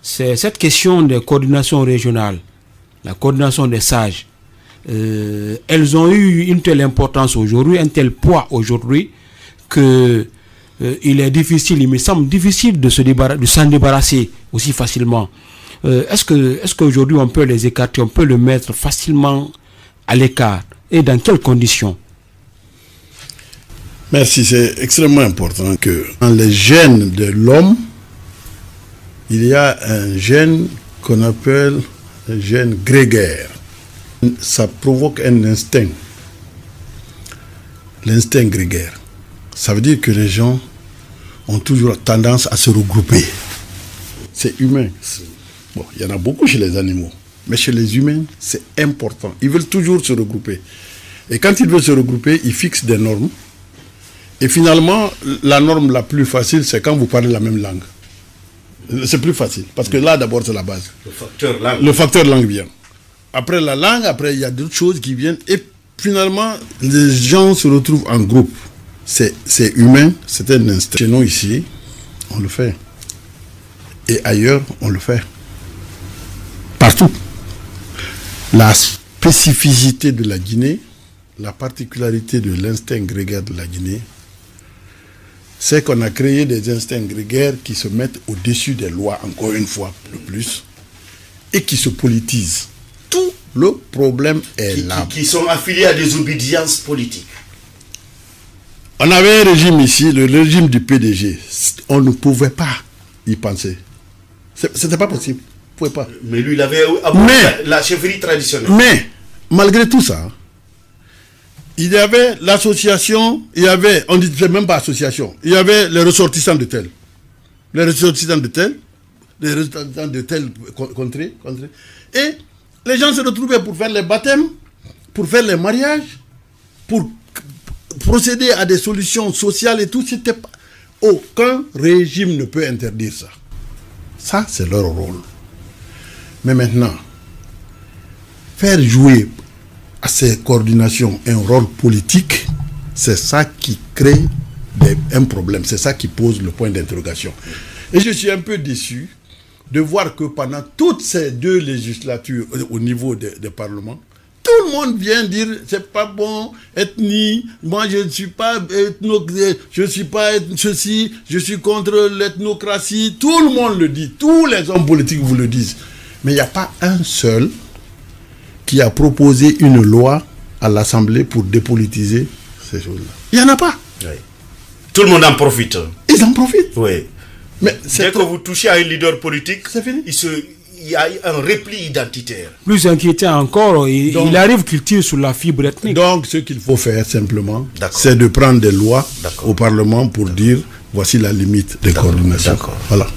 c'est cette question de coordination régionale, la coordination des sages. Elles ont eu une telle importance aujourd'hui, un tel poids aujourd'hui, que il est difficile, il me semble difficile de s'en débarrasser aussi facilement. Est-ce qu'aujourd'hui on peut les écarter, on peut le mettre facilement à l'écart, et dans quelles conditions? Merci, c'est extrêmement important que dans les gènes de l'homme, il y a un gène qu'on appelle un gène grégaire. Ça provoque un instinct, l'instinct grégaire. Ça veut dire que les gens ont toujours tendance à se regrouper. C'est humain. Bon, il y en a beaucoup chez les animaux, mais chez les humains, c'est important. Ils veulent toujours se regrouper. Et quand ils veulent se regrouper, ils fixent des normes. Et finalement, la norme la plus facile, c'est quand vous parlez la même langue. C'est plus facile, parce que là, d'abord, c'est la base. Le facteur langue. Le facteur langue vient. Après la langue, après, il y a d'autres choses qui viennent. Et finalement, les gens se retrouvent en groupe. C'est humain, c'est un instinct. Chez nous, ici, on le fait. Et ailleurs, on le fait. Partout. La spécificité de la Guinée, la particularité de l'instinct grégaire de la Guinée, c'est qu'on a créé des instincts grégaires qui se mettent au-dessus des lois, encore une fois, le plus, et qui se politisent. Tout le problème est là. Qui sont affiliés à des obédiences politiques. On avait un régime ici, le régime du PDG. On ne pouvait pas y penser. C'était pas possible. On pouvait pas. Mais lui, il avait la chefferie traditionnelle. Mais, malgré tout ça, il y avait l'association, il y avait, on ne disait même pas association, il y avait les ressortissants de tel. Les ressortissants de tel, les ressortissants de telle contrée. Et les gens se retrouvaient pour faire les baptêmes, pour faire les mariages, pour procéder à des solutions sociales et tout. C'était pas... Aucun régime ne peut interdire ça. Ça, c'est leur rôle. Mais maintenant, faire jouer à ces coordinations un rôle politique, c'est ça qui crée un problème. C'est ça qui pose le point d'interrogation. Et je suis un peu déçu de voir que pendant toutes ces 2 législatures au niveau des parlements, tout le monde vient dire c'est pas bon, ethnie, moi je ne suis pas je suis pas ceci, je suis contre l'ethnocratie. Tout le monde le dit, tous les hommes politiques vous le disent. Mais il n'y a pas un seul qui a proposé une loi à l'Assemblée pour dépolitiser ces choses-là. Il n'y en a pas. Oui. Tout le monde en profite. Ils en profitent. Oui. Mais dès que vous touchez à un leader politique, c'est fini. Il y a un repli identitaire. Plus inquiétant encore, il arrive qu'il tire sur la fibre ethnique. Donc, ce qu'il faut faire simplement, c'est de prendre des lois au Parlement pour dire voici la limite des coordinations. Voilà.